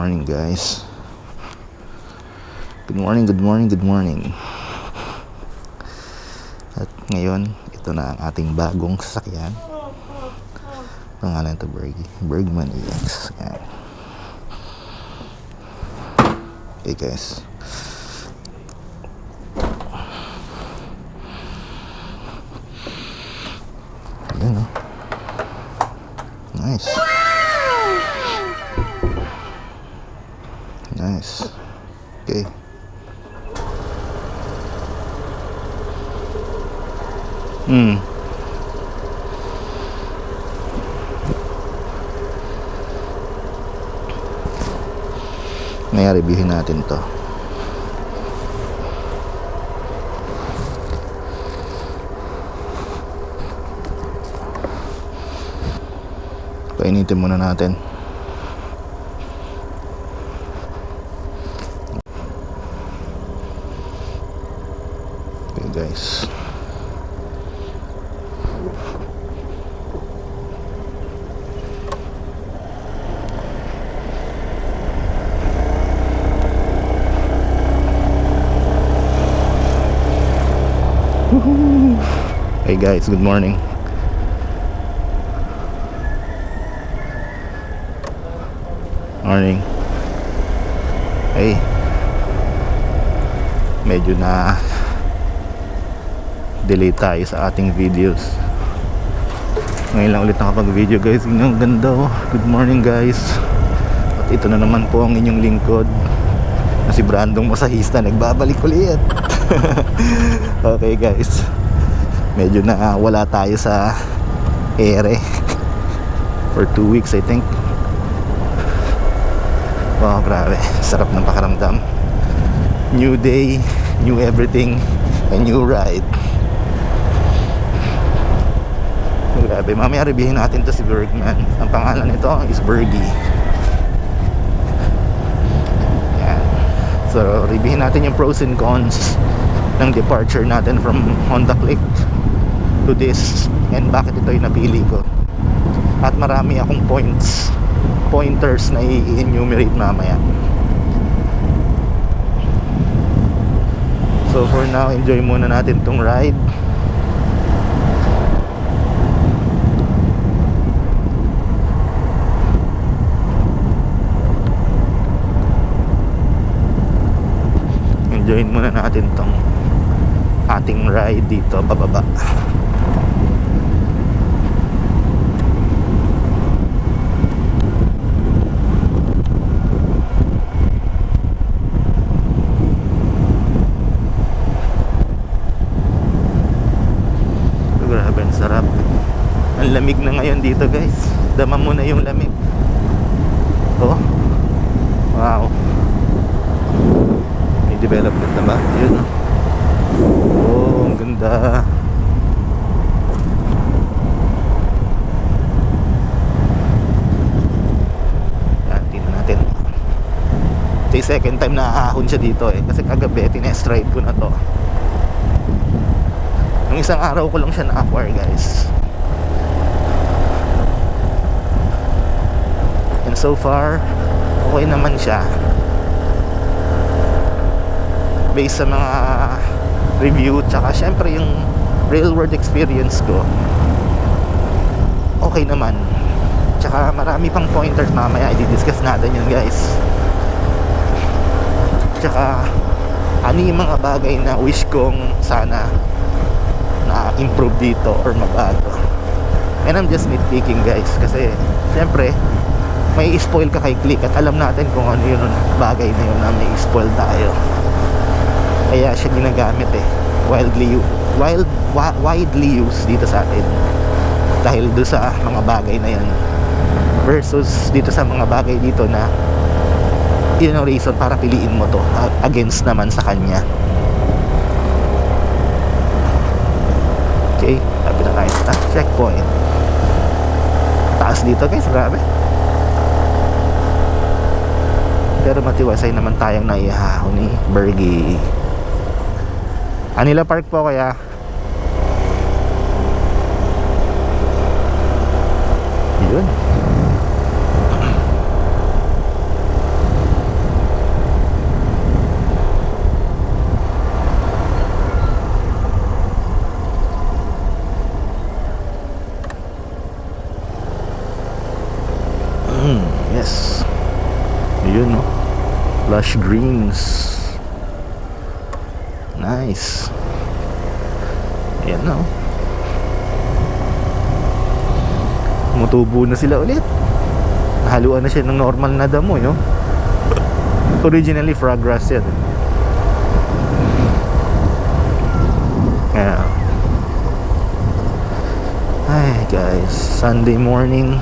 morning guys. Good morning, good morning, good morning. At ngayon, ito na ang ating bagong sasakyan. Pangalan ito Bergman EX. Yan. Okay guys. Ayan o. Nice. Nice. Okay. Ngayon, reviewin natin to. Painitin muna natin. Okay guys. Hey guys, good morning. Morning. Hey. Medyo na delay tayo sa ating videos. Ngayon lang ulit nakapag-video guys. Ang ganda oh. Good morning guys. At ito na naman po ang inyong lingkod na si Brandong Masahista. Nagbabalik ulit. Okay guys, medyo na wala tayo sa ere for 2 weeks I think. Wow, grabe, sarap ng pakaramdam. New day, new everything, a new ride. Grabe, mamaya reviewin natin to si Bergman. Ang pangalan nito is Bergie. Yan. So reviewin natin yung pros and cons ng departure natin from Honda Click to this, and bakit ito yung napili ko. At marami akong pointers na i-enumerate mamaya. So for now, enjoy muna natin tong ride. Enjoyin muna natin tong ating ride dito pababa. Grabe, ang sarap. Ang lamig na ngayon dito guys. Dama mo na yung lamig. Oh, wow. May development na ba? Yun oh. Oh, ang ganda. Yan, tingnan natin. Ito yung second time na ahon siya dito eh. Kasi kagabi, tinest ride ko na to. Yung isang araw ko lang siya na-acquire guys. And so far, okay naman siya. Based sa mga review, tsaka syempre yung real world experience ko, okay naman. Tsaka marami pang pointers mamaya i-discuss natin yun guys. Tsaka ano yung mga bagay na wish kong sana na improve dito or mabago. And I'm just nitpicking guys, kasi syempre may spoil ka kay Click at alam natin kung ano yun bagay na yun na may spoil tayo. Kaya siya ginagamit eh, widely used dito sa atin dahil do sa mga bagay na yan, versus dito sa mga bagay dito na yun ang reason para piliin mo to against naman sa kanya. Okay, sabi na tayo sa checkpoint. Taas dito guys, grabe. Pero matiwasay naman tayong naihahon ni Bergie. Anila Park po kaya. Yun. Ayun, no? Lush greens. Nice. Ayan, no? Tumutubo na sila ulit. Haluan na siya ng normal na damo, no? Originally frog grass yan. Yeah. Ay guys, Sunday morning,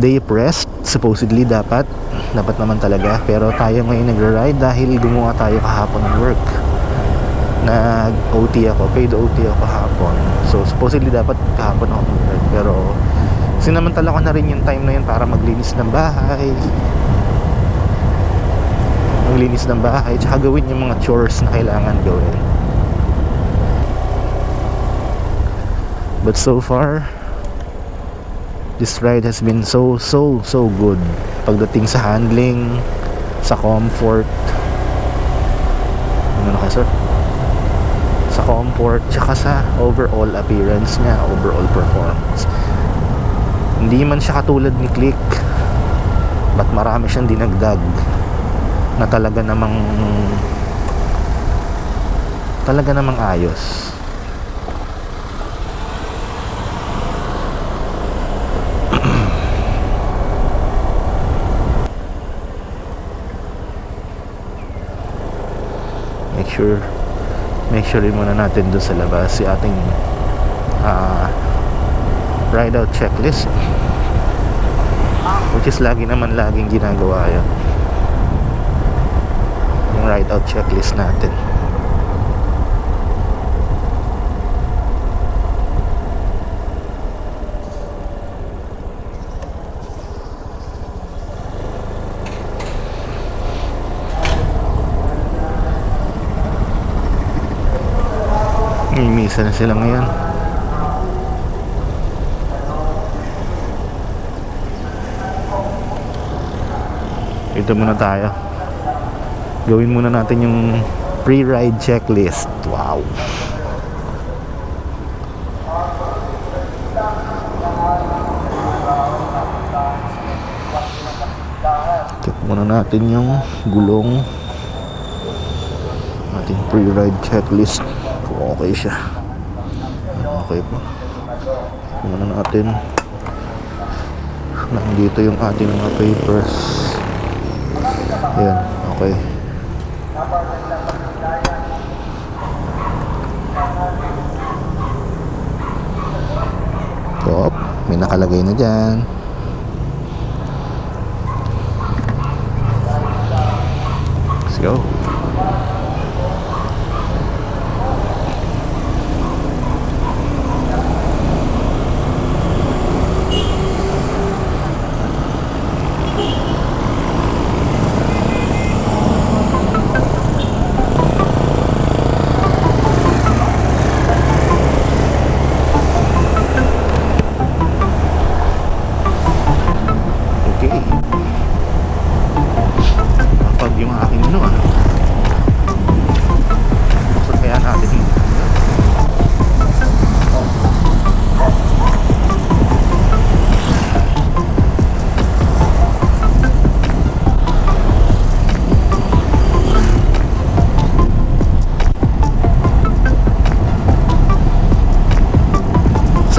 day of rest. Supposedly dapat naman talaga. Pero tayo ngayon nagra-ride dahil gumawa tayo kahapon ng work. Nag-OT ako, paid OT ako kahapon. So supposedly dapat kahapon ako mag-ride. Pero sinamantala ko na rin yung time na yun para maglinis ng bahay. Maglinis ng bahay, tsaka gawin yung mga chores na kailangan gawin. But so far, this ride has been so good. Pagdating sa handling, sa comfort, ano ka sir? Sa comfort, tsaka sa overall appearance niya, overall performance. Hindi man siya katulad ni Click, but marami siyang dinagdag na talaga namang ayos. Make sure rin muna natin doon sa labas si ating ride out checklist, which is laging ginagawa yun, yung ride out checklist natin. Mimisa na sila ngayon. Ito muna tayo. Gawin muna natin yung pre-ride checklist. Wow. Check muna natin yung gulong. Ating pre-ride checklist. Okay siya. Okay po. Tingnan natin. Nandito yung ating mga papers. Ayan, okay. Top, may nakalagay na dyan. Let's go.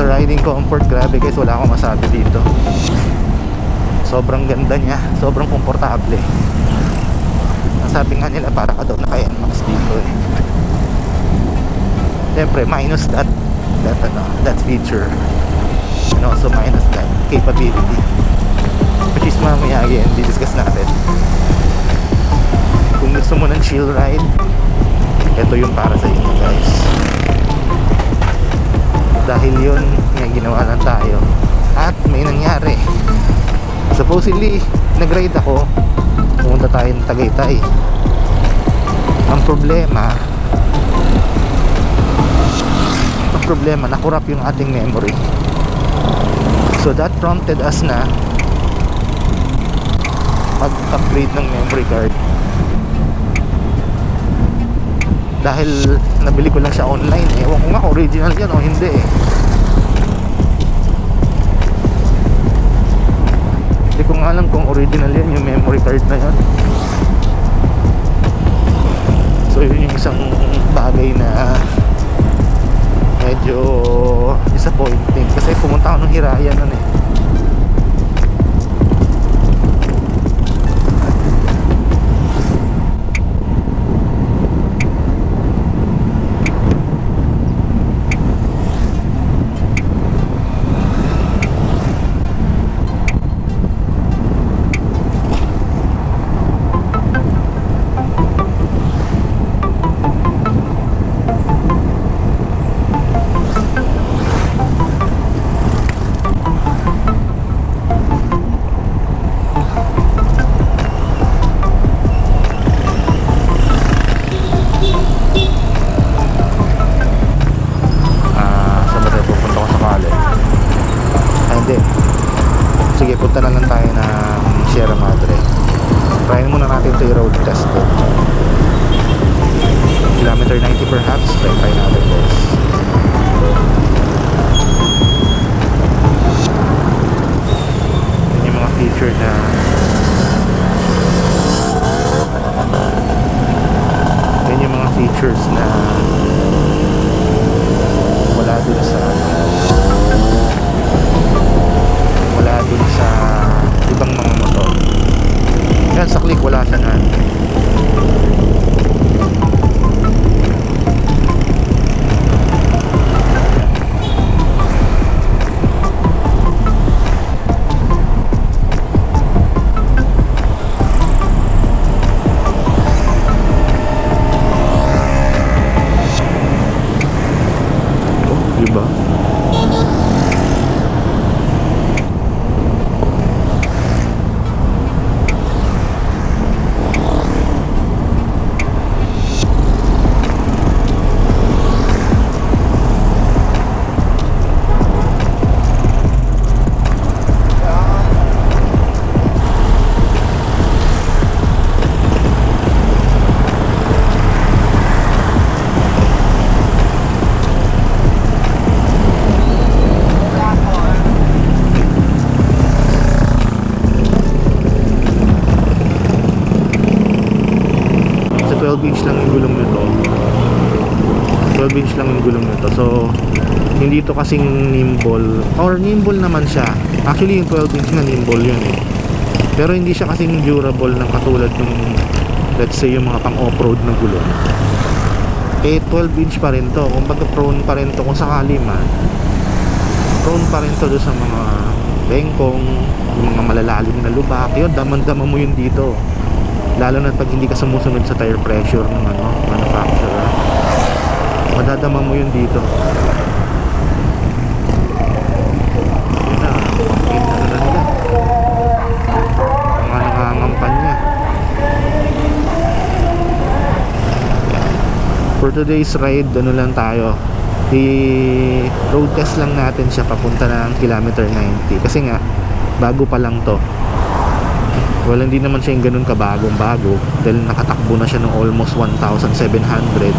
Riding comfort, grabe guys, wala akong masabi dito. Sobrang ganda niya, sobrang komportable. Ang sabi nga nila, para ka daw naka-NMAX dito eh. Siyempre minus that feature, and also minus that capability, which is mamaya again di-discuss natin. Kung gusto mo ng chill ride, ito yung para sa inyo guys. Dahil yun nga ginawa lang tayo. At may nangyari. Supposedly nag-ride ako, pumunta tayo ng Tagaytay. Ang problema, nakurap yung ating memory. So that prompted us na mag-upgrade ng memory card. Dahil nabili ko lang siya online. Ewan ko nga kung original yan o hindi eh. Hindi ko nga alam kung original yan, yung memory card na yan. So yun yung isang bagay na medyo disappointing. Kasi pumunta ako ng Hiraya nun eh. Sige, punta na lang tayo ng Sierra Madre. Try muna natin ito yung road test doon. Kilometer 90 perhaps. Try natin guys. Yun yung mga feature na yun yung mga features na wala dun sa ibang mga motor. Yan sa Click wala siya na. Oh, diba? Sa 12 inch lang yung gulong nito. 12 inch lang yung gulong nito. So hindi ito kasing nimble, or nimble naman siya. Actually yung 12 inch na nimble yun eh. Pero hindi siya kasing durable ng katulad ng let's say yung mga pang off-road na gulong. Eh 12 inch pa rin to. Kung baga prone pa rin to kung sakali man. Prone pa rin to doon sa mga bengkong, yung mga malalalim na lubak. Yun, daman-dama mo yun dito. Lalo na pag hindi ka sumusunod sa tire pressure ng manufacturer. Madadama mo yun dito. Yun na, nila. Mga nangangampanya. For today's ride, ano lang tayo, i-road test lang natin siya papunta ng kilometer 90. Kasi nga, bago pa lang to. Well, hindi naman siya yung ganun kabagong-bago dahil nakatakbo na siya ng almost 1,700 doon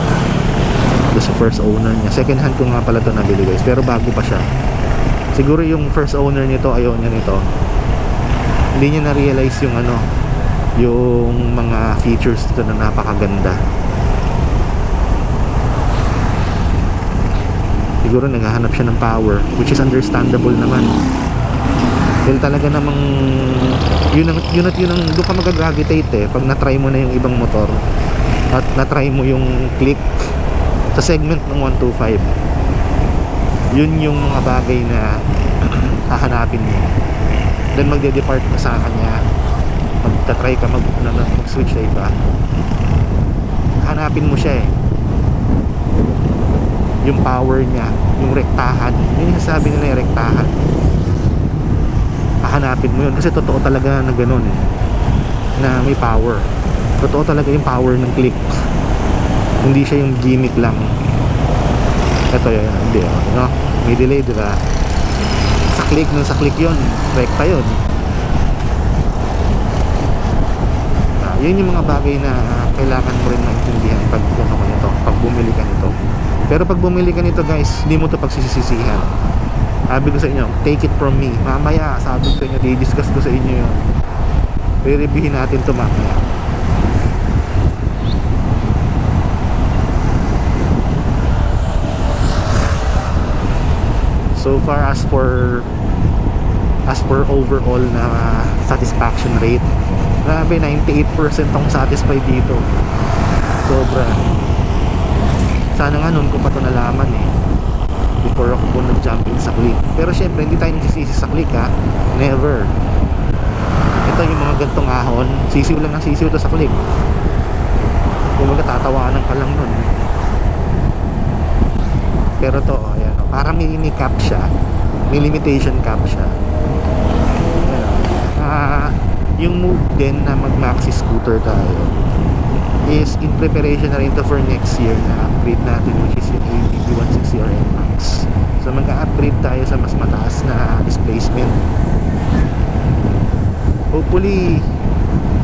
sa first owner niya. Second hand ko nga pala ito nabili guys, pero bago pa siya. Siguro yung first owner nito, ayaw niya nito. Hindi niya na-realize yung yung mga features nito na napakaganda. Siguro naghahanap siya ng power, which is understandable naman. Dahil talaga namang yun ang doon ka mag-gravitate eh pag na-try mo na yung ibang motor at na-try mo yung Click sa segment ng 125. Yun yung mga bagay na hahanapin mo. Then magde-depart ka sa kanya, magta-try ka mag-switch sa iba, hanapin mo siya eh, yung power niya, yung rektahan. Yun yung sabi nila yung rektahan. Hanapin mo yun kasi totoo talaga na gano'n eh, na may power. Totoo talaga yung power ng Click, hindi siya yung gimmick lang. Ito yun, hindi no? May delay diba sa Click yun, rekta yun. Yun yung mga bagay na kailangan mo rin maintindihan pag pag bumili ka nito. Pero pag bumili ka nito guys, hindi mo to pagsisisihan. Sabi ko sa inyo, take it from me. Mamaya, sabi ko sa inyo, i-discuss ko sa inyo yun. re-reviewin natin ito mamaya. So far, as for overall na satisfaction rate, grabe, 98% akong satisfied dito. Sobra. Sana nga nun ko pa ito nalaman before ako po nag-jump in sa click. Pero syempre, hindi tayo nagsisisi sa click, ha. Never. Ito yung mga gantong ahon, sisiw lang ng sisiw ito sa click. Kung magtatawanan ka lang nun. Pero to, ayan, parang may cap siya, may limitation cap siya. Yung move din na mag-maxi scooter tayo is in preparation na rin to for next year na upgrade natin, which is yung ABB 160RN Max. So mag-upgrade tayo sa mas mataas na displacement. Hopefully,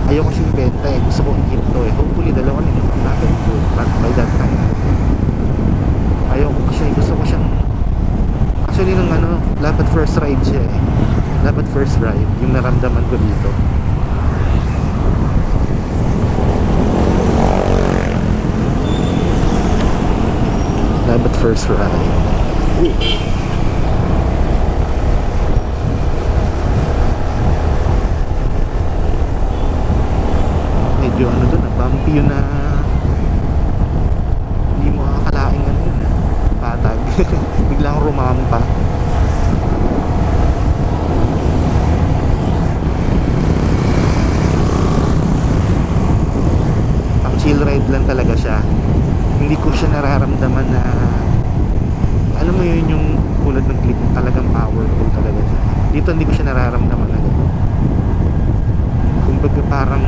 ayoko siyang benta gusto ko i-keep to hopefully dalawa rin yung natin to by that time. Ayoko ko siya, gusto ko siyang actually nung dapat first ride siya dapat first ride yung naramdaman ko dito. Dapat first ride. Medyo doon, bumpy yun na hindi mo akalaing patag. Biglang rumampa. Ang chill ride lang talaga siya. Hindi ko siya nararamdaman na alam mo yun yung tulad ng clip talagang powerful talaga siya. Dito hindi ko siya nararamdaman na gano'n. Kumbaga parang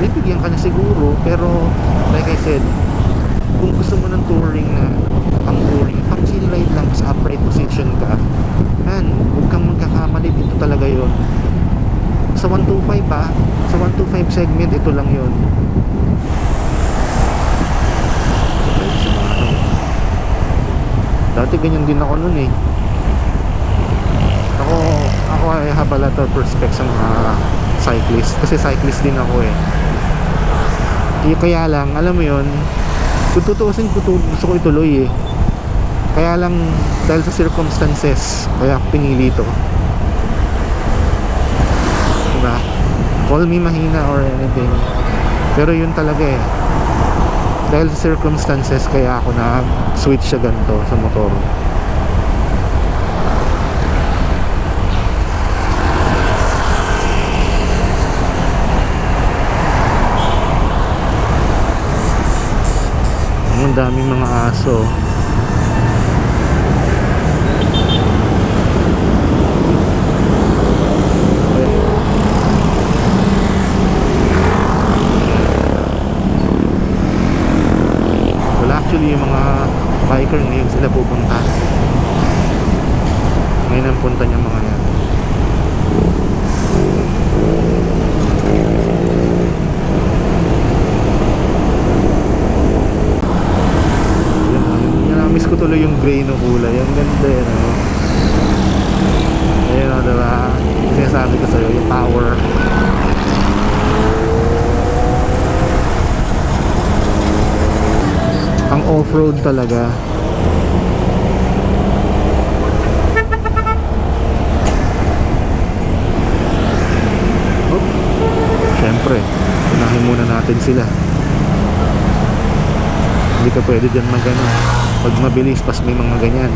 bibigyan ka na siguro, pero like I said, kung gusto mo ng touring na pang chill ride lang sa upright position ka, man, huwag kang magkakamali, ito talaga yun. Sa 125 sa 125 segment, ito lang yun. Dati ganyan din ako nun ako ay have a lot of respect sa mga cyclist, kasi cyclist din ako kaya lang, alam mo yun, kung tutuusin gusto ko ituloy kaya lang dahil sa circumstances kaya ako pinili ito, diba? Call me mahina or anything, pero yun talaga dahil sa circumstances kaya ako na switch siya ganito sa motor. Ang daming mga aso. Wala, actually yung mga biker ngayon sila pupunta. Ngayon ang punta niya mga yan. Miss ko tuloy yung gray no kulay. Ang ganda ayun diba? Sinasabi ko sa'yo, yung power. Ang off-road talaga. Siyempre, unahin muna natin sila. Hindi ka pwede dyan pag mabilis pas may mga ganyan.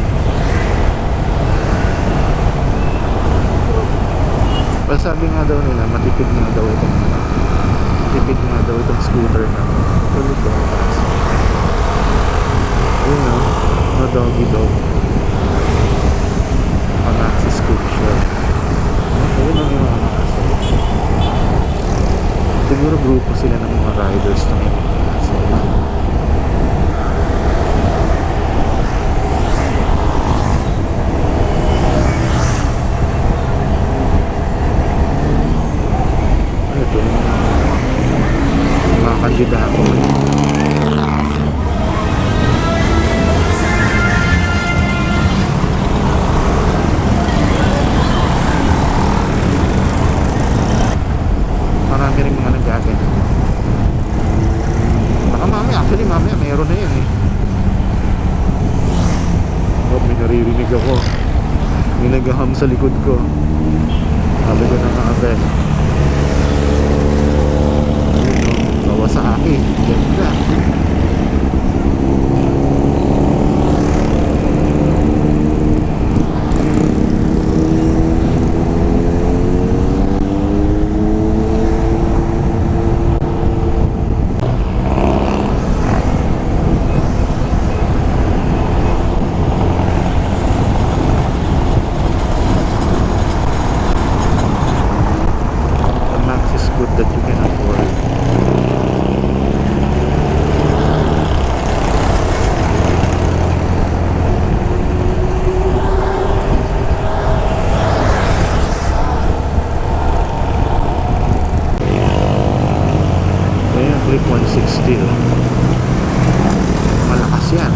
Well, sabi nga daw nila matipid nga daw itong scooter na tulad daw no doggy dog maxi scooter. Ayun ang yung mga kaso, siguro grupo sila ng mga riders na may mga kaso. Kandidato. nagaham sa likod ko. Sabi ko na nga ate. Kawasaki, ganda. That you can afford. Ayan, click 160 oh. Malakas yan.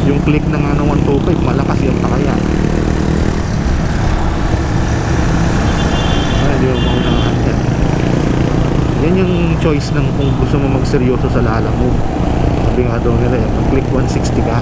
Yung click ng ano 125 malakas yan pa kaya. Hindi mo maunahan yan. Yan yung choice ng kung gusto mo magseryoso sa Lala Move. Sabi nga daw nila yan, mag-click 160 ka.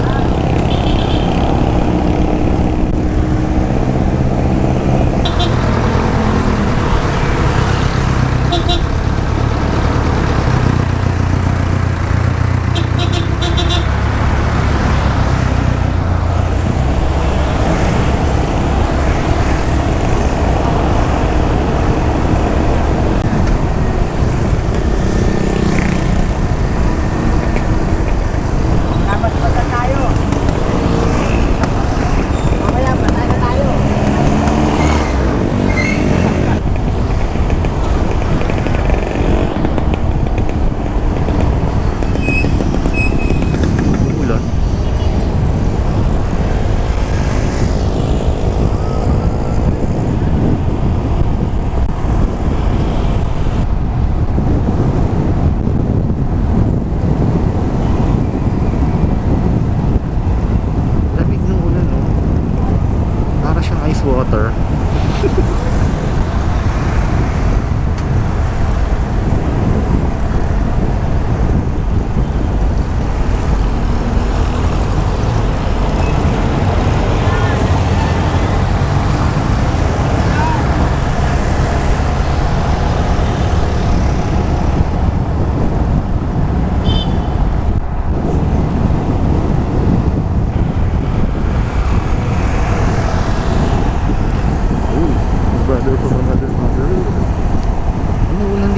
Water.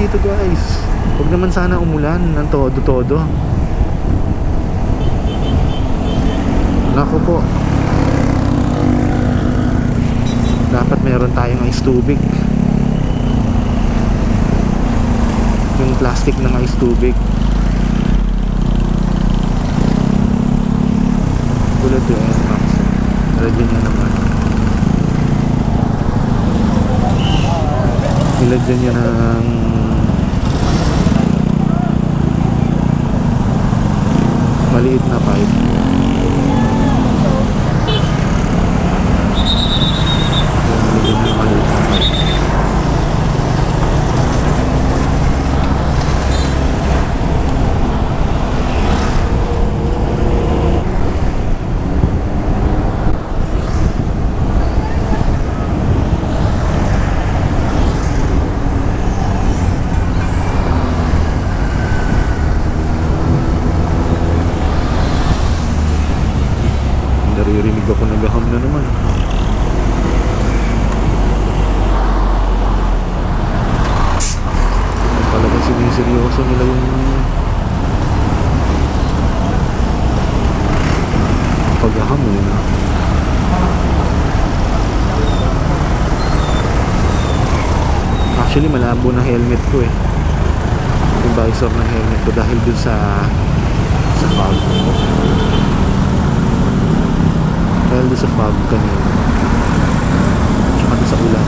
Dito guys, huwag naman sana umulan ng todo-todo. Naku po, dapat meron tayong ice tubig, yung plastic ng ice tubig. Tulad yun, Max, radyo niya naman nilagyan niya ng maliit na pipe. Nilagyan niya maliit na pipe. Naririnig ako nagaham na naman. Talagang siniseryoso nila yung paghaham eh. Actually malabo na helmet ko eh, yung visor ng helmet ko dahil dun sa fog. Dahil doon sa fog kanina tsaka doon sa ulan.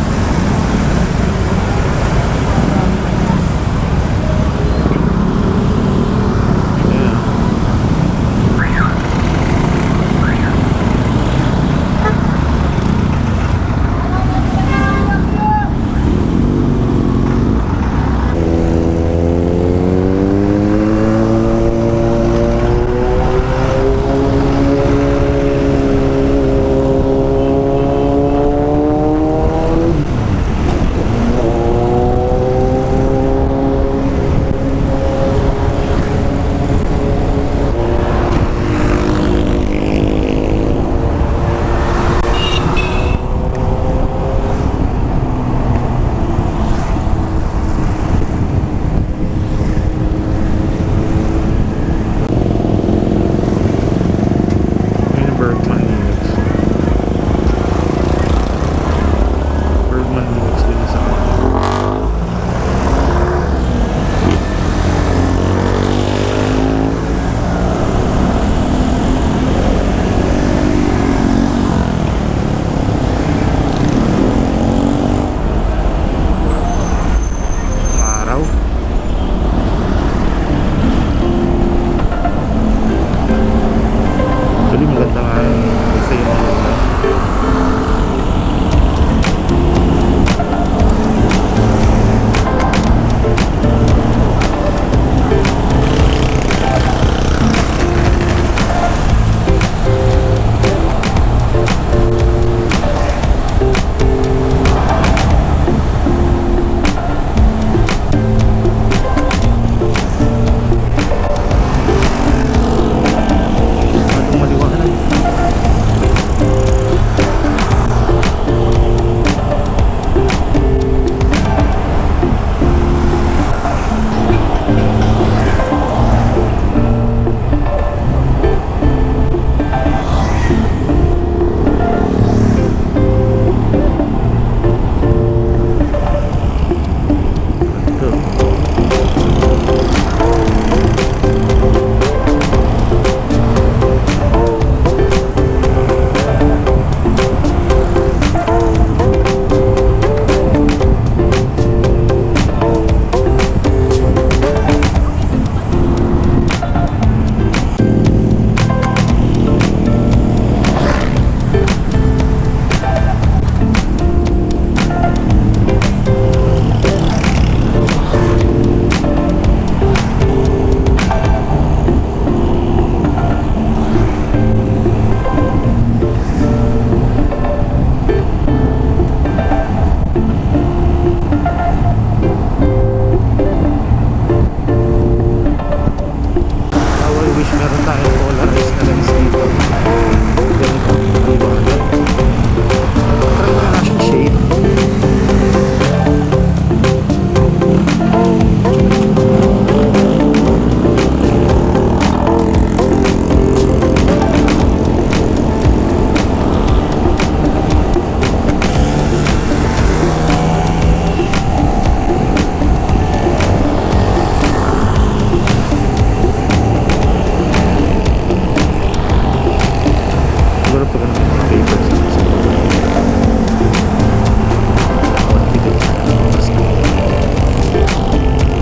Siguro pag ano mga papers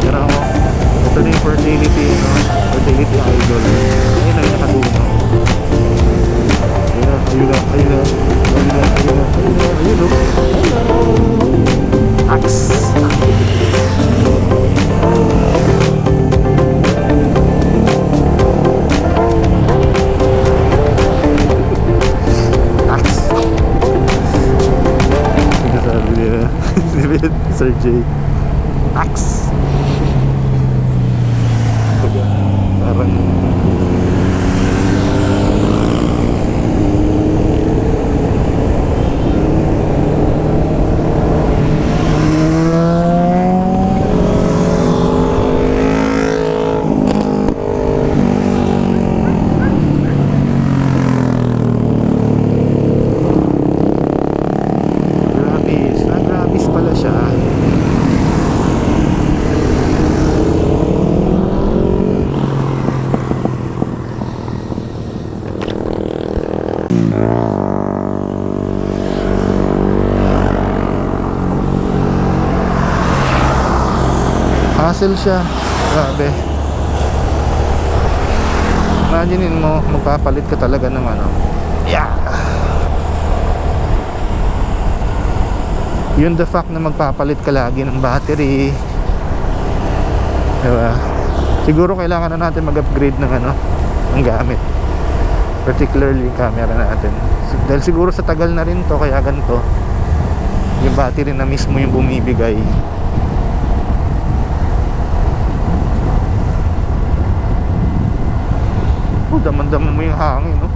pero ako ito na yung fertility fertility idol. Ayun na yung nakaduno. Ayun na Axe. Sir J. Axe. Parang grabis pala siya. Hassle siya. Grabe. Imaginein mo, magpapalit ka talaga ng ano. Yeah. Yun the fact na magpapalit ka lagi ng battery. Diba? Siguro kailangan na natin mag-upgrade ng ano, ng gamit. Particularly yung camera natin. Dahil siguro sa tagal na rin to, kaya ganito. Yung battery na mismo yung bumibigay. Daman-daman mo yung hangin, no?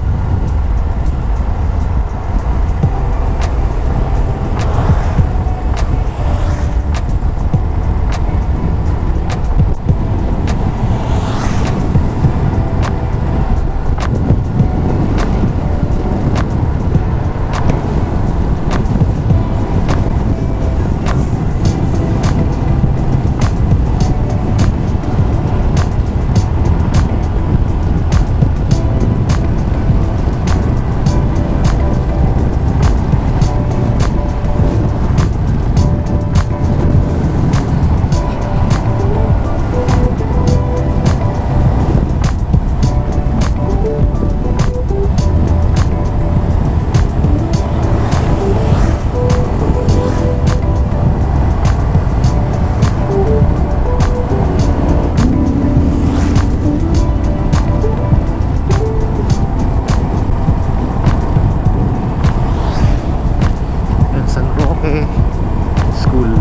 School.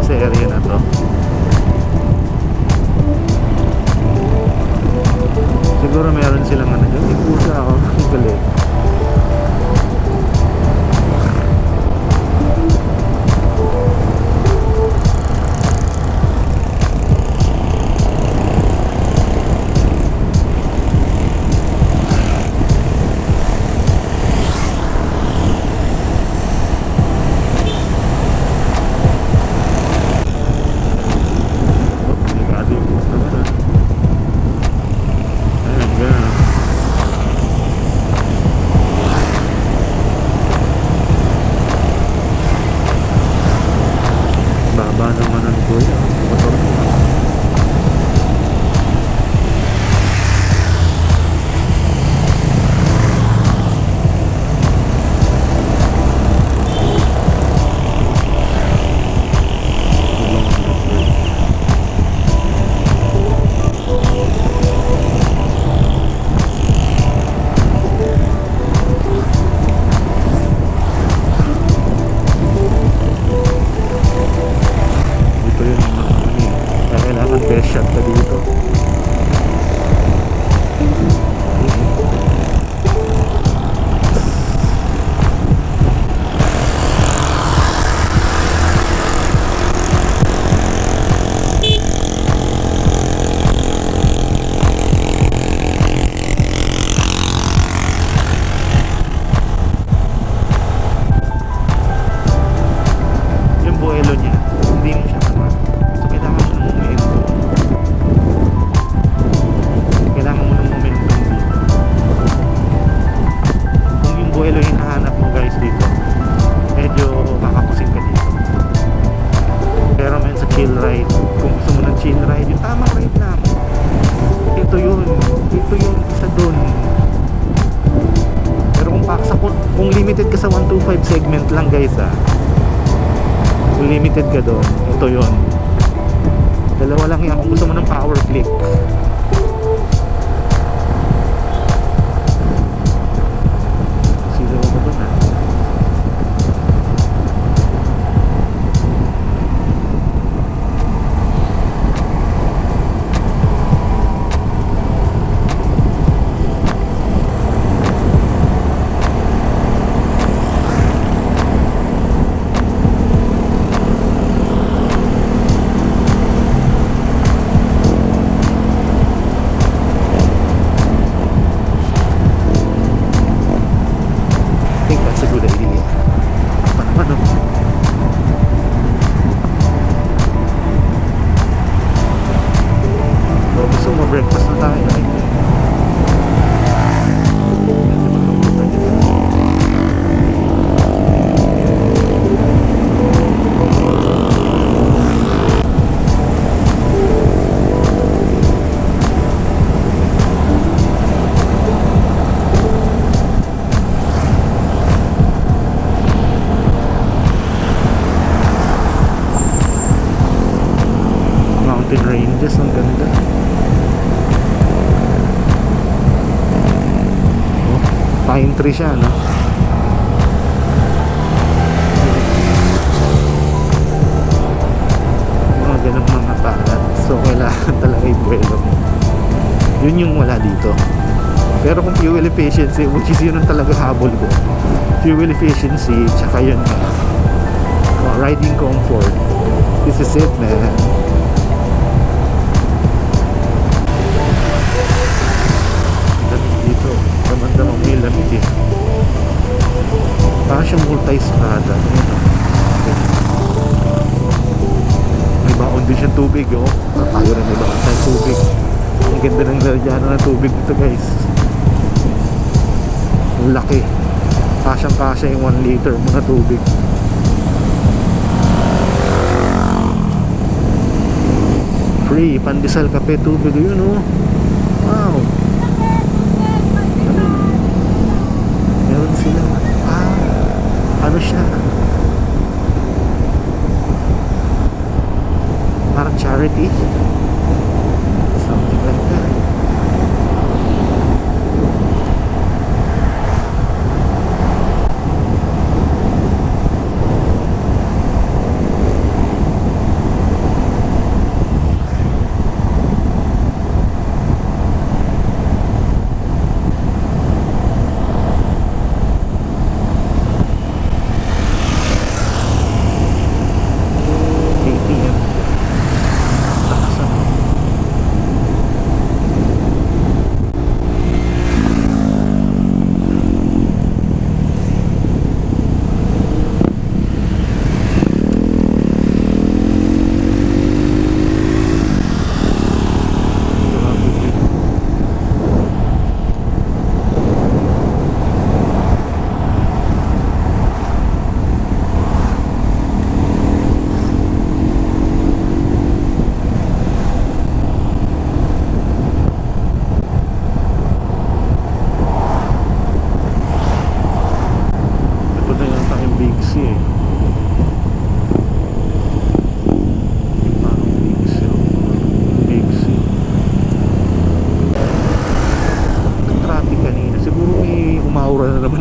Sa area na to siguro meron silang ano dyan, may pusa ako galing. Kung limited ka sa 125 segment lang guys kung limited ka doon, ito yon. Dalawa lang yan kung gusto mo ng power click. Sino ba doon breakfast na tayo mountain ranges, ang ganda. Pine tree siya, no? Mga ganun mga palad. So kailangan talaga i-buwelo mo. Yun yung wala dito. Pero kung fuel efficiency, which is yun ang talaga habol ko, fuel efficiency, tsaka yun riding comfort, this is it, man. Damang may lamig parang siyang multi-strada. May baon din siyang tubig tayo rin may baon tayong tubig. Ang ganda ng lalagyan ng tubig dito guys, ang laki, kasyang kasya yung 1 liter mo na tubig. Free pandesal, kape, tubig, yun wow. Sila ano siya, parang charity, something like that.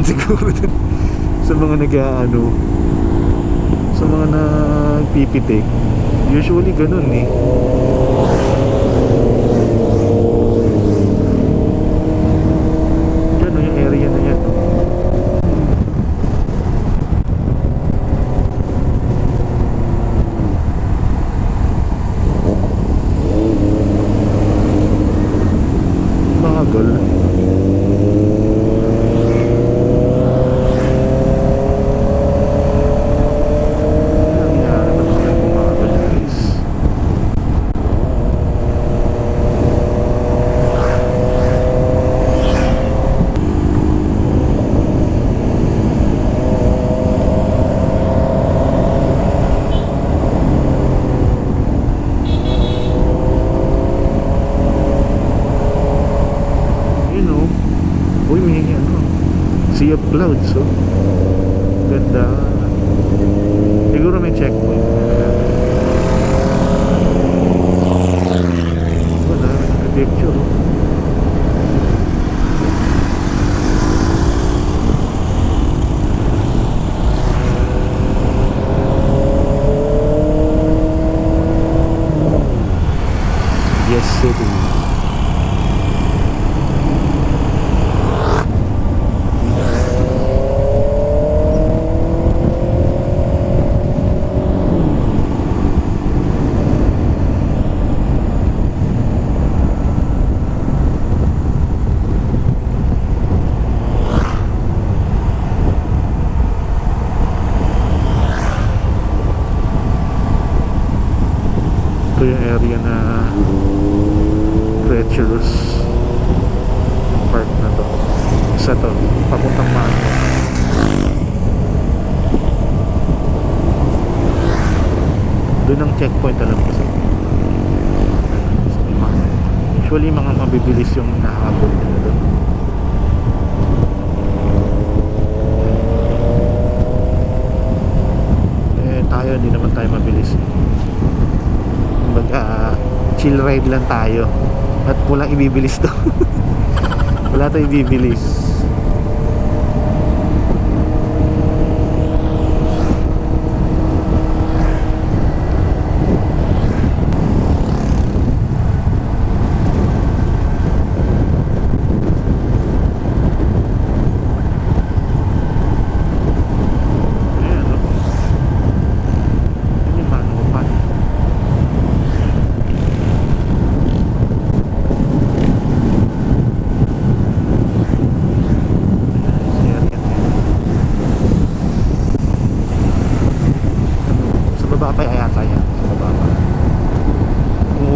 Siguro din sa mga sa mga nagpipitik, usually ganun dyan yung area na yan bagal. sea of clouds, oh. Ganda. Siguro may checkpoint. Wala, picture, oh. Yes City. Ito yung area na treacherous part na to. Isa to, papuntang Mano. Doon ang checkpoint, alam ko sa Mano. Usually mga mabibilis yung nahabol nila doon. Tayo, hindi naman tayo mabilis. Kumbaga, chill ride lang tayo. At walang ibibilis to. Wala tayong ibibilis.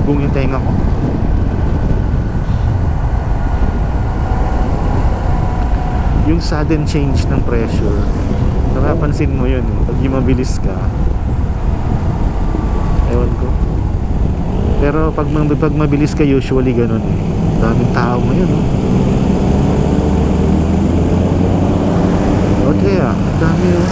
Yung tenga ko. Yung sudden change ng pressure, napapansin mo yun pag yung mabilis ka. Ewan ko. Pero pag mabilis ka, usually ganun eh. Daming tao mo yun, okay, dami yun.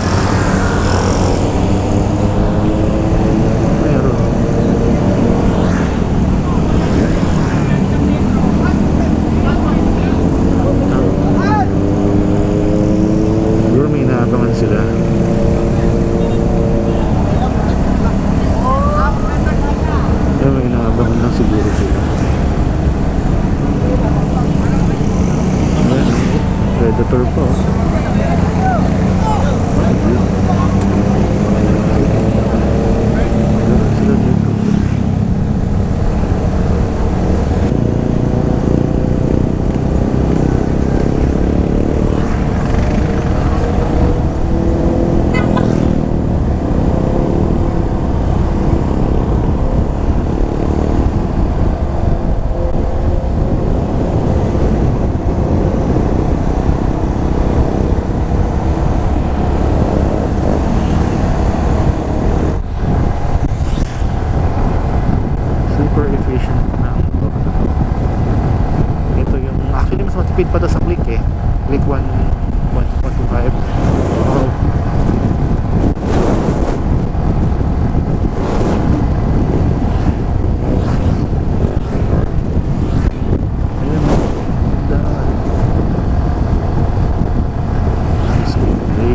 Sila. Kaya may inaabangan lang siguro sila. Ayan, predator pa, sila dito. Speed pa to sa click eh. Click 1.5. Oh. Ayun. Speed play.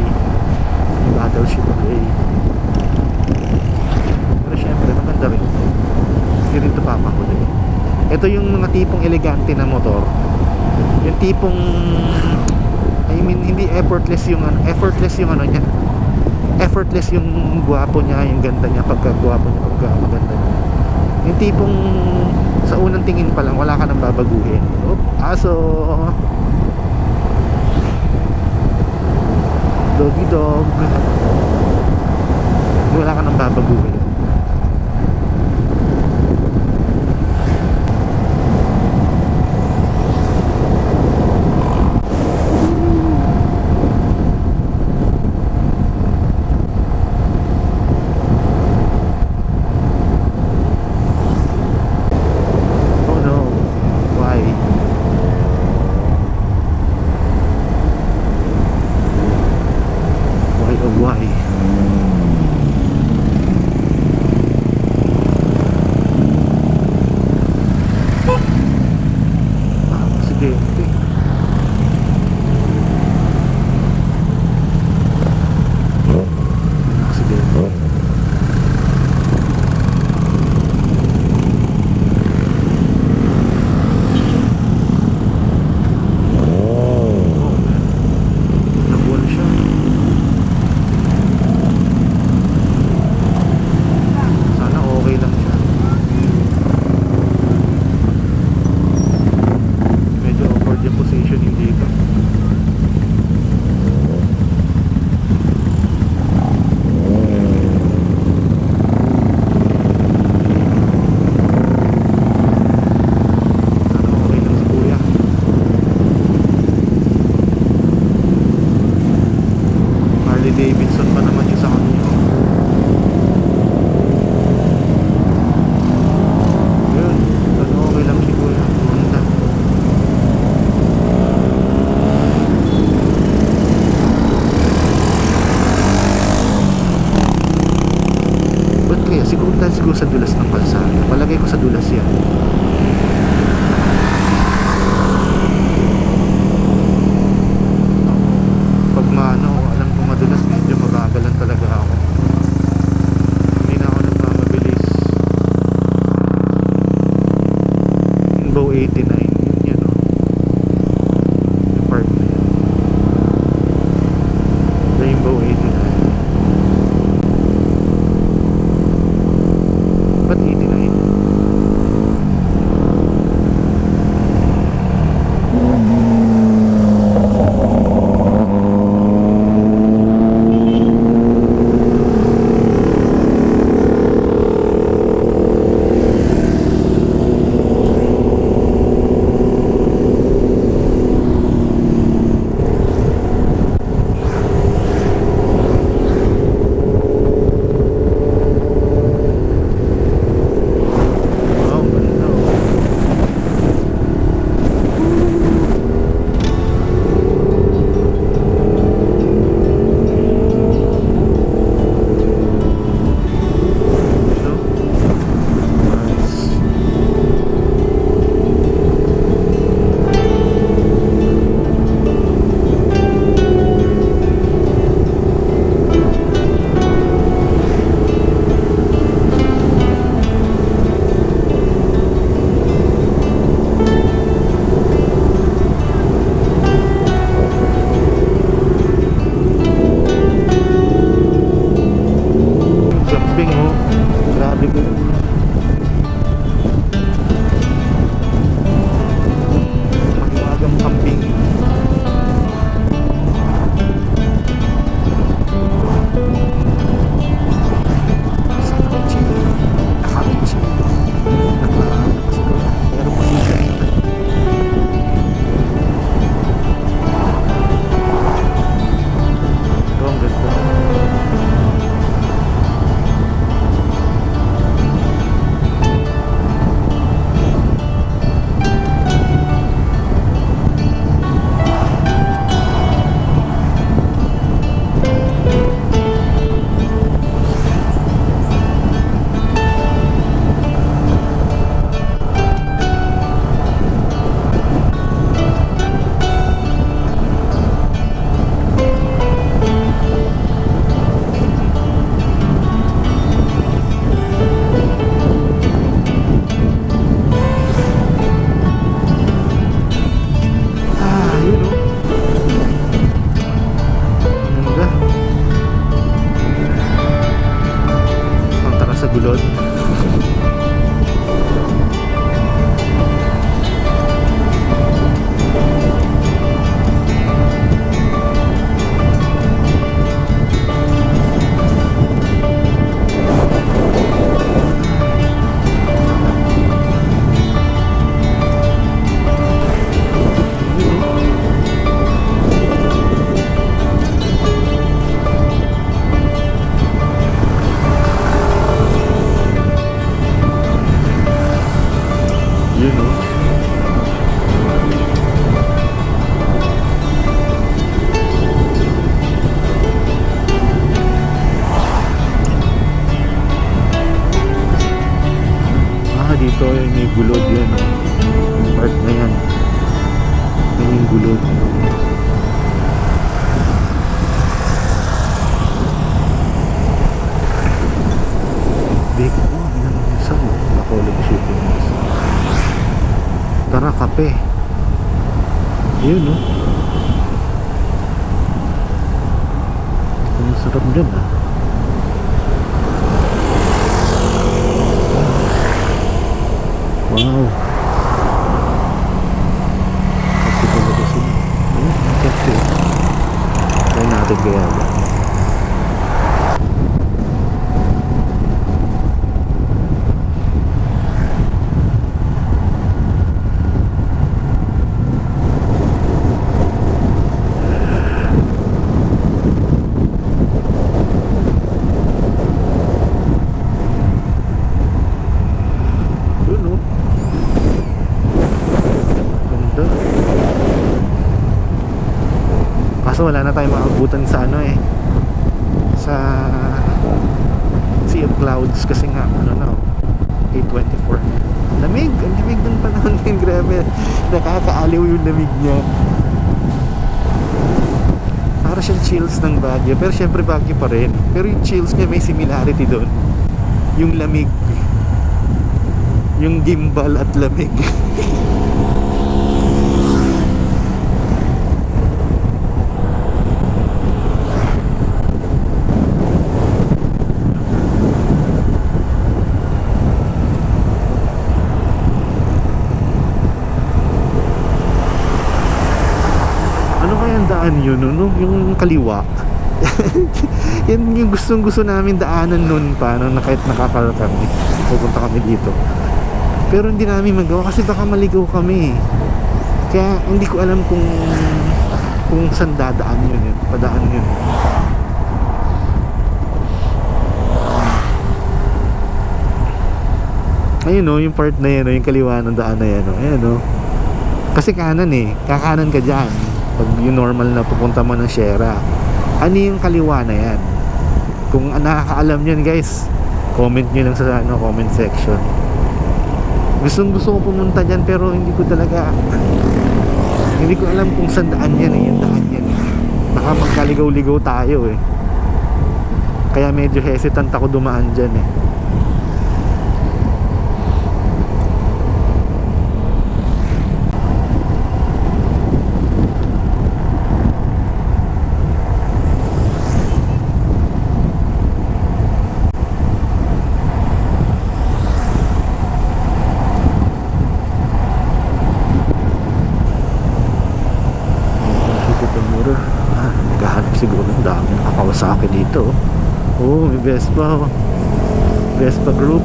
Battleship play. Pero syempre maganda rin. Hindi rin ito papakuli. Ito yung mga tipong elegante na motor. Yung tipong hindi effortless yung niya. Effortless yung gwapo niya, yung ganda niya, pagka gwapo niya, pagka maganda niya. Yung tipong sa unang tingin pa lang wala ka nang babaguhin. Aso. Doggy dog. Wala ka nang babaguhin. Dumping. Accident. Nabuwan siya. Sana okay lang siya. Medyo awkward yung positioning dito. Sana okay lang si kuya. Harley Davidson pa naman yung sa kanya. Yun, sana okay lang si kuya. Manda. Ba't kaya? Siguro sa dulas ng kalsada. Palagay ko sa dulas yan. Pag maano, alam ko madulas, medyo magagalan talaga ako. Hindi na ako nagmamabilis. Rainbow 89, yun yan o. Yung park na yan. Rainbow 89. Ba't 89? Oh, ganda o. Ito. Nice. Camping oh. Grabe ko. Magiwagang camping. Sana ko chill. Nakaka-chill. Nakapasigaw. Pero position. Ito ang ganda. Yun o. Ganda. Punta ka sa gulod. Yun o. Dito ay may gulod yan. Yung part na yan. gulod. Big oh, yan ang isa mo. Bacolod Shipping. Tara, kape. Yun, no? Ang sarap dyan, ah. Wow. Kasi talaga sila. Ayun, ang kape. Try natin kaya ba? Kaso wala na tayong maabutan sa ano eh, sa Sea of Clouds kasi nga ano na 8:24. Lamig, ang lamig ng panahon din, grabe. Nakakaaliw yung lamig niya. Para siyang chills ng Baguio, pero syempre Baguio pa rin. Pero yung chills niya may similarity doon. Yung lamig, yung gimbal at lamig. Yun, no? Yung kaliwa. Yan yung gustong-gusto namin daanan nun pa nung kahit nakakal kami, pupunta kami dito, pero hindi namin magawa kasi baka maligaw kami. Kaya hindi ko alam kung saan dadaan yun, padaan yun. Ayun, no, yung part na yan, no, yung kaliwa ng daan na yan, no. Ayun, no. Kasi kanan eh, kakanan ka dyan pag yung normal na pupunta mo ng Sierra. Ano yung kaliwa na yan? Kung nakakaalam nyo guys, comment nyo lang sa comment section. Gusto ko pumunta dyan pero hindi ko alam kung saan daan yan eh. Yung daan yan eh. Baka magkaligaw-ligaw tayo eh. Kaya medyo hesitant ako dumaan dyan eh. Siguro ang dami nakakawasaki dito. Oh, may Vespa group.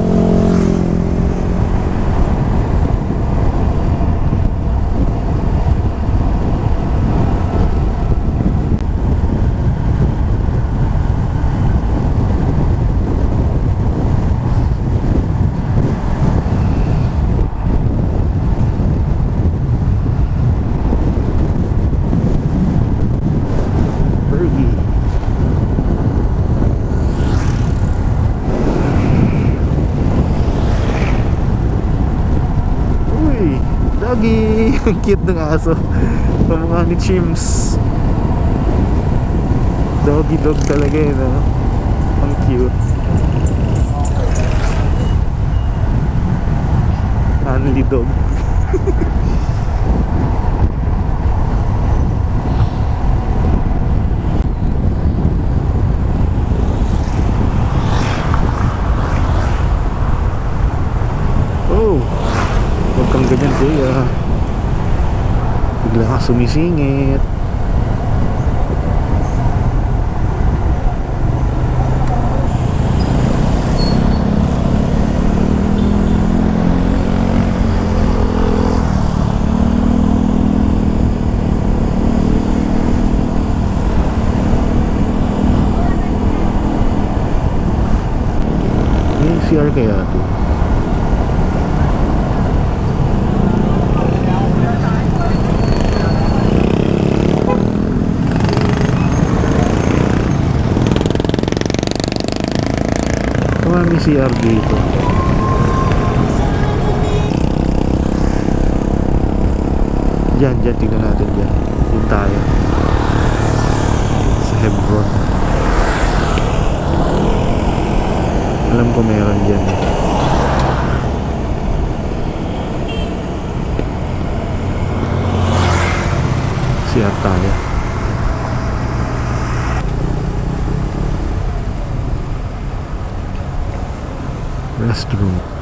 Doggy! Ang cute ng aso. Pamukha ni Chims. Doggy dog talaga yun, no? Ang cute. Hanli dog. Oh! Huwag kang ganyan kuya, bigla ka sumisingit. May CR kaya ito? May CR dito. Diyan, tignan natin dyan. Yun tayo. Sa Hebron. Alam ko meron dyan. Siya tayo. Restroom.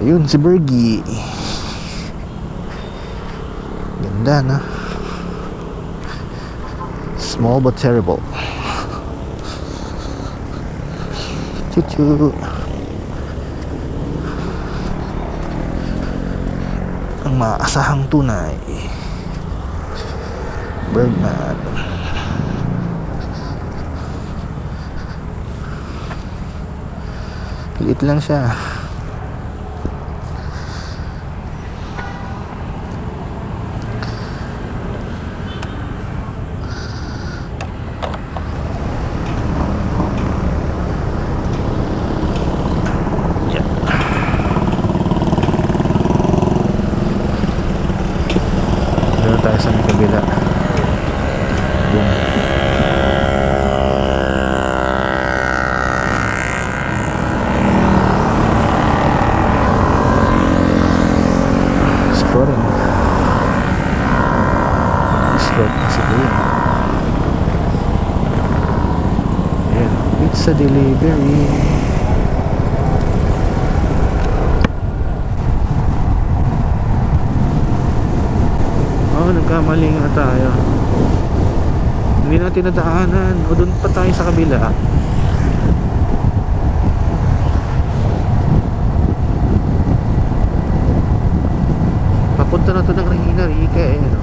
Ayun, si Bergie. Ganda na. Small but terrible. Chuchu. Ang maasahang tunay. Bergman. Liit lang siya. Tayo sa kabila. Boom. Exploring. Explore kasi ko yun. Ayan. Pizza delivery. Nagkamali nga tayo. Hindi natin nadaanan. O doon pa tayo sa kabila. Papunta na to ng Regina Rica eh. No?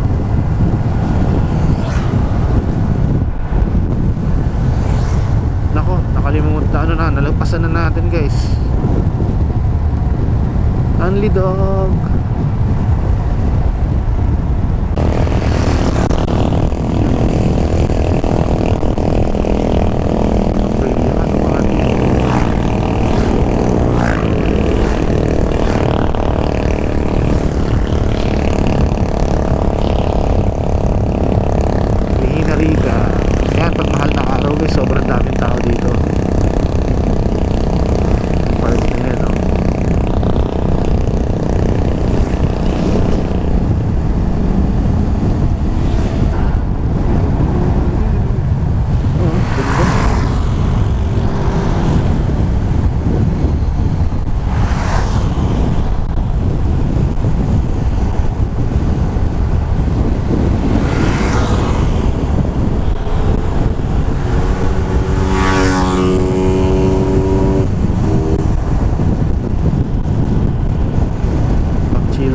Nako, nakalimutan. Ano na, nalagpasan na natin guys. Only dog. Sobrang daming tao dito. Park na yan, no?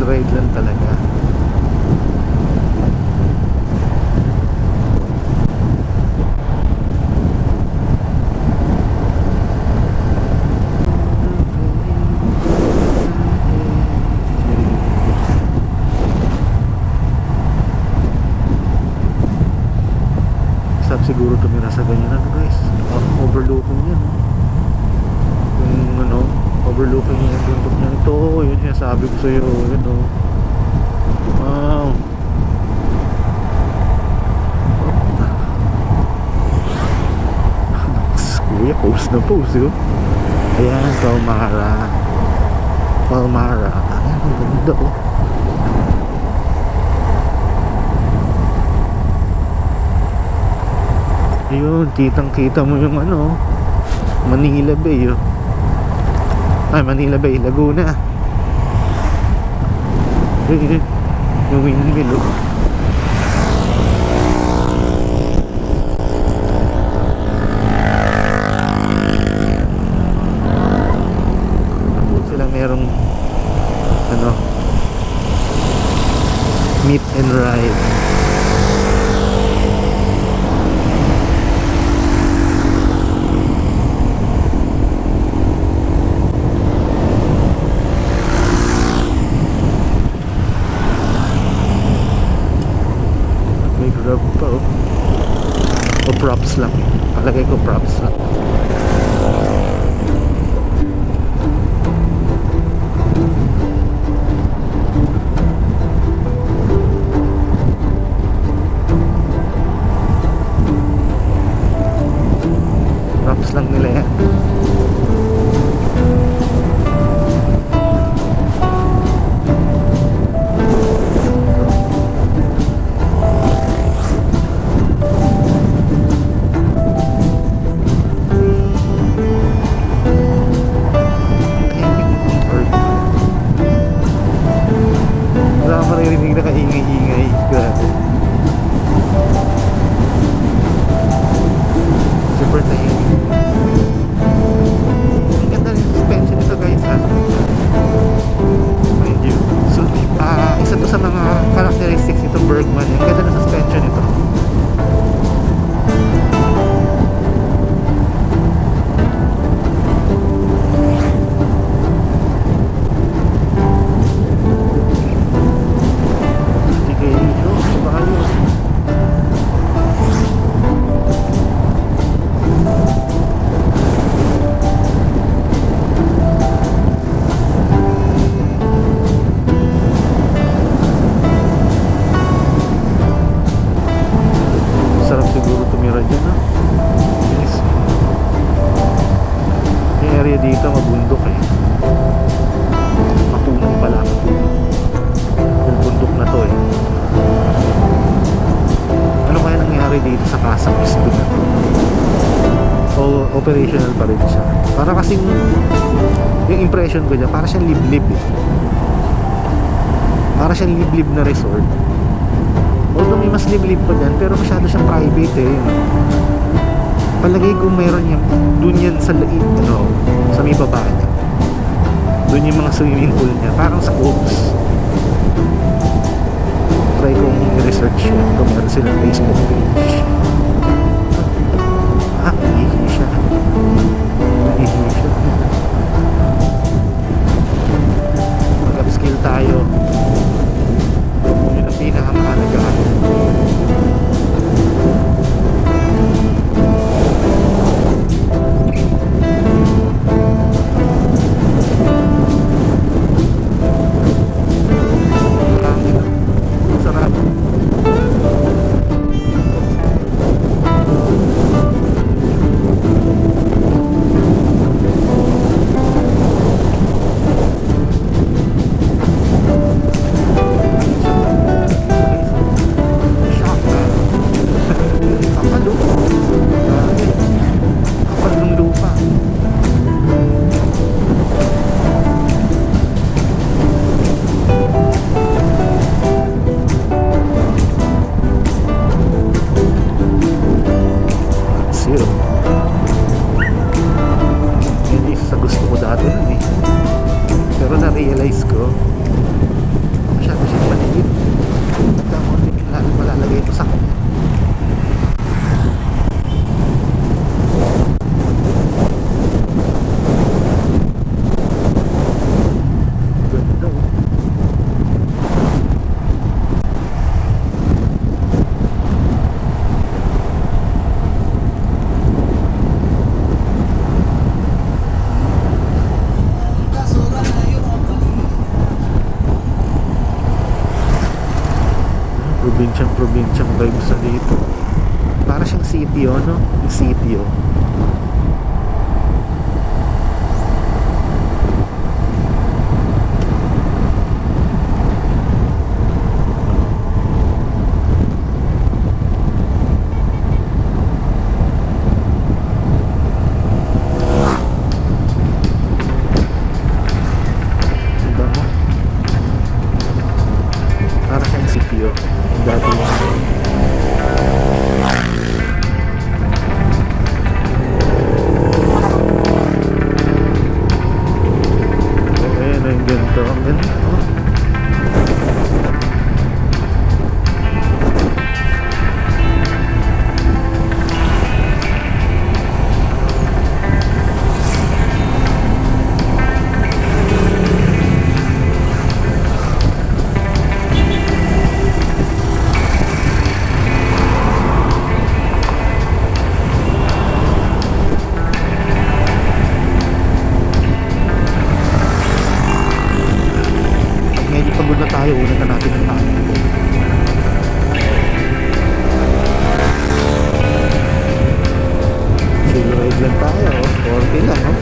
Ride lang talaga. Stop siguro tumira sa ganyan ano guys. Overlooking yan. Yung ano, overlooking yung bundok niya. Ito, yun yung sabi ko sa'yo. Yun o. Wow. Kuya, post na post yun. Ayan, Palmara. Palmara. Ayan, ang ganda o. Ayun, kitang kita mo yung ano, Manila Bay oh. Ay, Manila Bay, Laguna. Yung windmill, oh. Silang merong ano, meet and ride. May grab pa, oh. O props lang, palagay ko props lang. Props lang nila yan. Wala ka maririnig na kaingay-ingay. Grabe. Super tahimik. Ang ganda rin suspension nito, guys, ha? Mind you. So, isa to sa mga characteristics nitong Bergman. Ang ganda ng suspension nito. Sige, yun. Baka yun. Sarap siguro tumira dyan, ha? Yes. Yung area dito mabundok, eh. Mapuno pala. Yung bundok na to, eh. Ano kaya nangyari dito sa Casa Cristo na to? O operational pa rin siya. Para kasing yung impression ko dyan, para siyang liblib, eh. Para siyang liblib na resort. Although may mas liblib pa dyan, pero masyado siyang private, eh. Palagay ko meron yan, dun yan sa ano, sa may baba niya. Dun yung mga swimming pool niya, parang sa Oops. Try kong i-research yan kung meron silang Facebook page. Ihi siya. Ihi siya. Mag-upskill tayo. Yun ang pinakamahalaga. Sarap. probinsyang vibes na dito. Para siyang sitio, no? Yung sitio. Scorpio. Dati yung ganito. Ang ganda. Pagod na tayo, unan na natin ang tayo. Chill ride lang tayo, 40 lang, oh.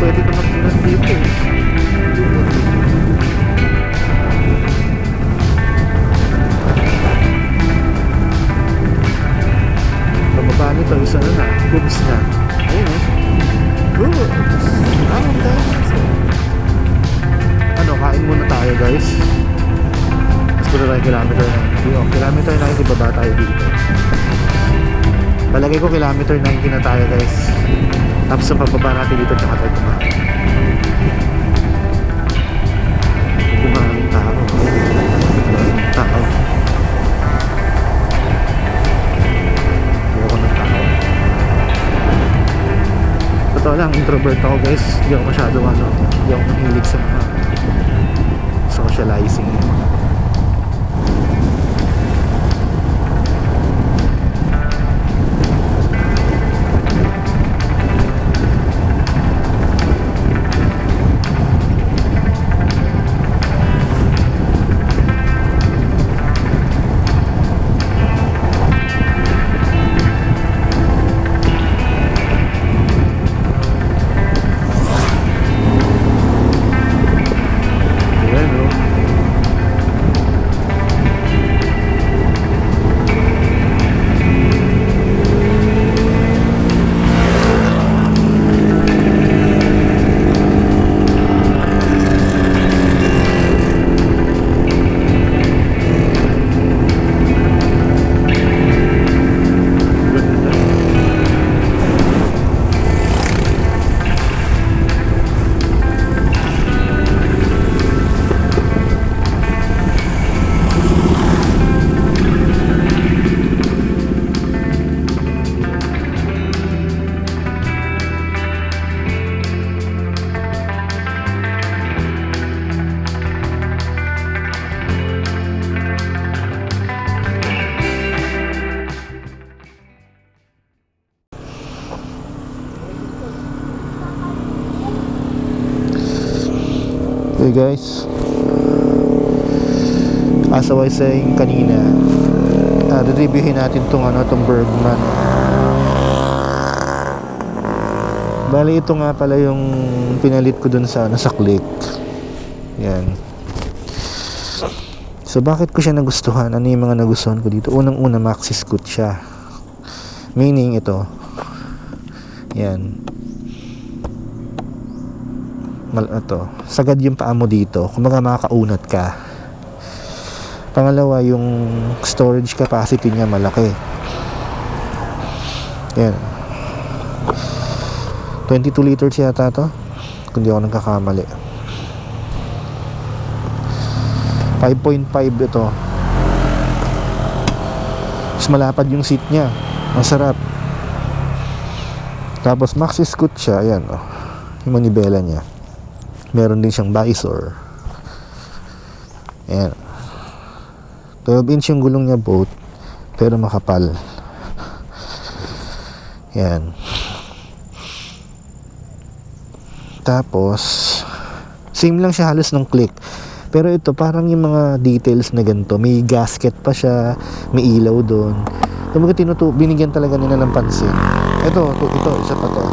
Pwede ko na punas dito eh. Pababa nito, isa na boobs na. Ayun eh. Boobs. Ano, kain muna tayo guys. Gusto na tayo kilometer 90. Kilometer 90 baba tayo dito. Palagay ko kilometer 90 na tayo guys. Tapos sa pababa natin dito tsaka tayo kumain. Maraming tao. Maraming tao. Ayoko ng tao. Totoo lang, introvert ako guys. Hindi ako masyado hindi ako mahilig sa mga socializing. Hey guys, as I was saying kanina, reviewin natin tong Bergman. Bali ito nga pala yung pinalit ko dun sa Click. Yan. So bakit ko siya nagustuhan? Ano yung mga nagustuhan ko dito? Unang-una, maxi scoot siya. Meaning ito. Yan. Sagad yung paa mo dito, kumbaga makakaunat ka. Pangalawa, yung storage capacity niya malaki. Yan, 22 liters yata to, kung di ako nagkakamali. 5.5 ito. Mas malapad yung seat niya, masarap. Tapos maxi scoot siya. Ayan, yung manibela niya. Meron din siyang visor. Ayan. 12 inch yung gulong niya both, pero makapal. Ayan. Tapos same lang siya halos ng Click, Pero ito parang yung mga details na ganito, may gasket pa siya, may ilaw doon. Kumbaga binigyan talaga nila ng pansin. Ito, isa pa to.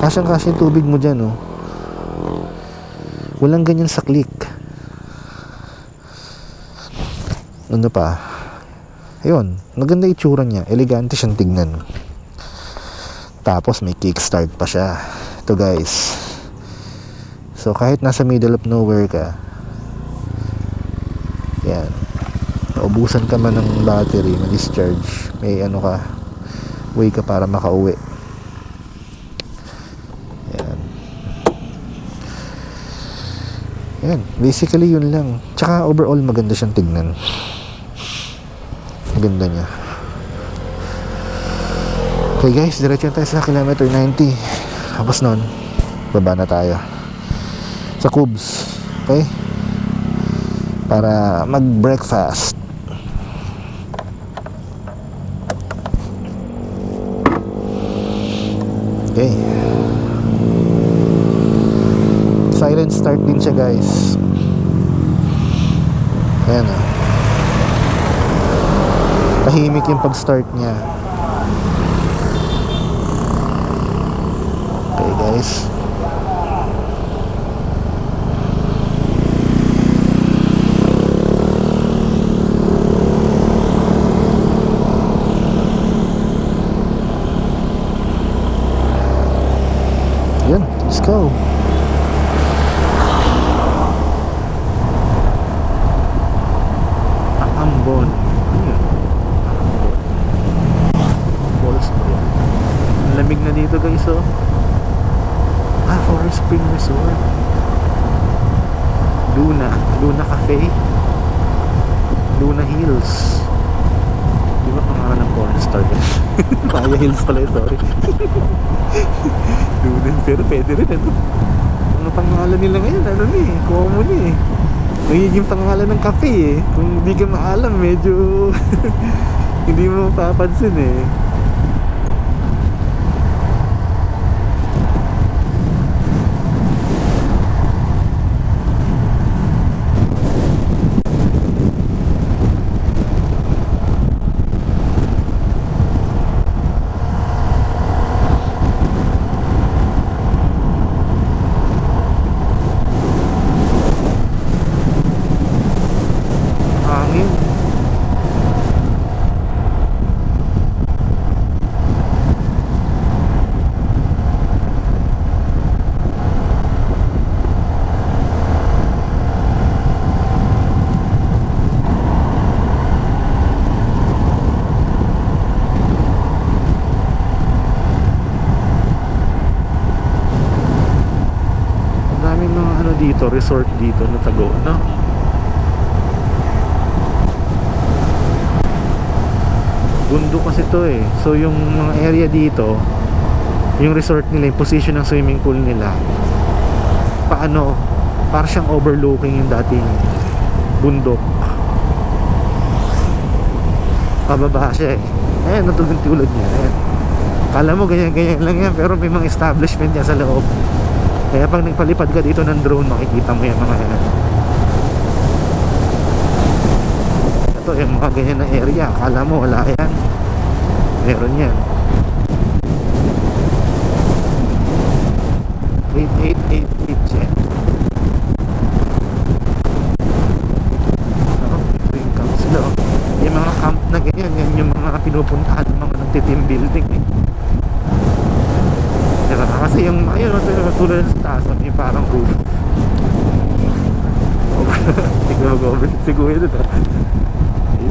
Kasyang-kasya yung tubig mo dyan, oh. Walang ganyan sa click. Ano pa? Ayun, maganda itsura niya. Elegante siyang tignan. Tapos may kickstart pa siya. Ito guys. So kahit nasa middle of nowhere ka, yan, naubusan ka man ng battery, ma-discharge, may ano ka, way ka para makauwi. Yan, basically yun lang. Tsaka overall maganda siyang tignan. Maganda niya. Okay guys, diretso tayo sa kilometer 90. Tapos nun, baba na tayo sa Cubes. Okay? Para mag-breakfast. Okay. Silent start din siya guys. Ayan ah. Tahimik yung pag-start niya. Okay guys. Yan, let's go. Ambon. Falls pa yan. Ang lamig na dito guys, oh. Forest Spring Resort. Luna Cafe. Luna Hills. Di ba pangalan ng porn star guys? Kaya Hills pala yun, sorry. Luna, pero pwede rin ito. Ano pangalan nila ngayon? Ano ni? Common eh. Nagiging pangalan ng cafe eh. Kung hindi ka maalam, medyo hindi mo papansin eh. Dito, resort dito na tago, no? Bundok kasi to eh. So yung mga area dito, yung resort nila, yung position ng swimming pool nila, paano, parang siyang overlooking yung dating bundok. Pababa siya eh. Ayan, natulog niya. Ayan. Kala mo ganyan-ganyan lang yan, pero may mga establishment niya sa loob. Kaya pag nagpalipad ka dito ng drone, makikita mo yung mga yan. Ito yung mga ganyan na area. Akala mo wala yan. Meron yan. 8888 siya. Ito yung camp sila. Yung mga camp na ganyan, yan yung mga pinupuntahan ng mga nagtitim building eh. Kasi yung ayun, tulad sa taas, yung parang roof. Tignan mag-over si Kuya doon.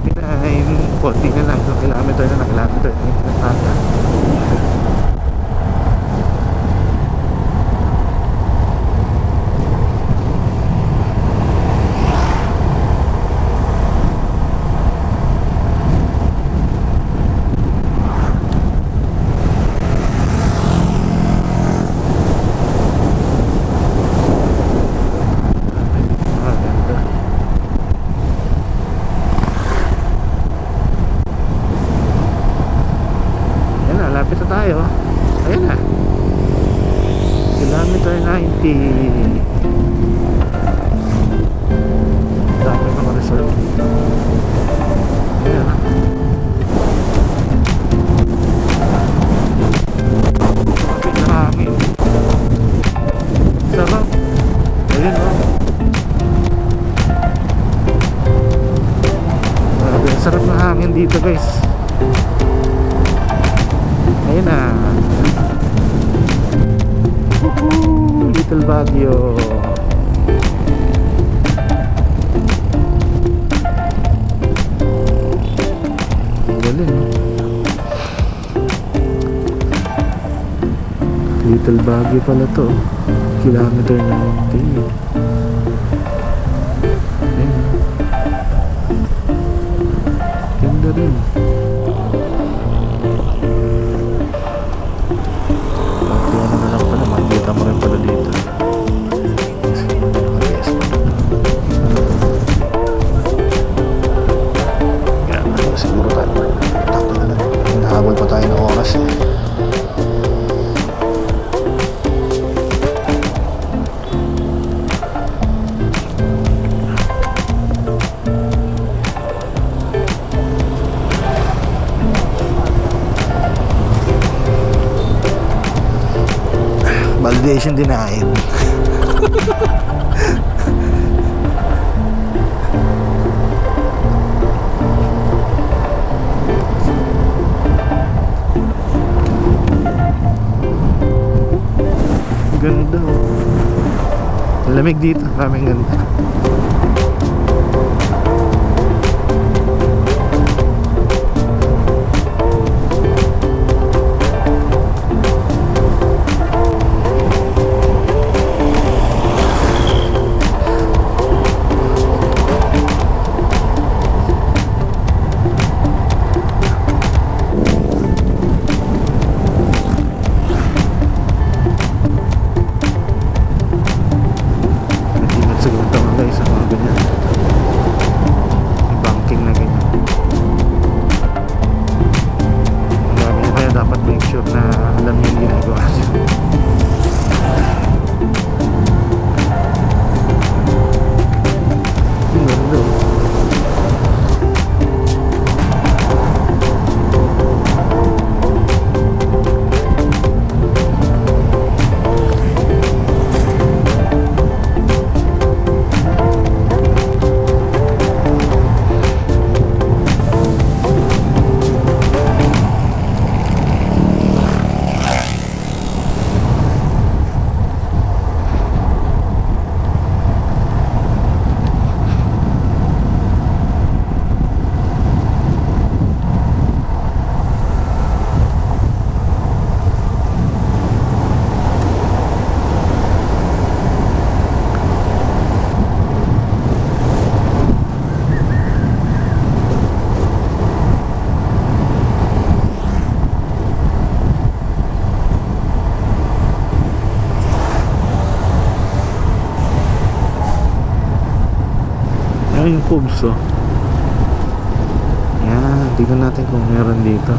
89, konti na lang, kilometer na lang, kilometer na. dito guys. Ayun na. Woohoo! Little Baguio. Ang galing. Little Baguio pala to. Kilometer 90. Ganda rin. Pati ano na lang pala, makikita mo rin pala dito. Yan, siguro tayo. Takto na lang. Hinahabol pa tayo ng oras eh. Validation denied. Ganda oh. Lamig dito, maraming ganda. Yung cubes oh. Yan, tignan natin kung meron dito.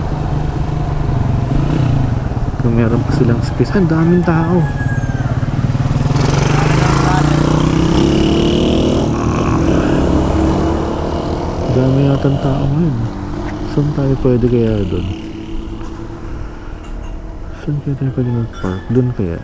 Kung meron pa silang space. Ang daming tao. Dami yatang tao ngayon. Saan tayo pwede kaya doon? Saan kaya tayo pwede mag-park? Doon kaya?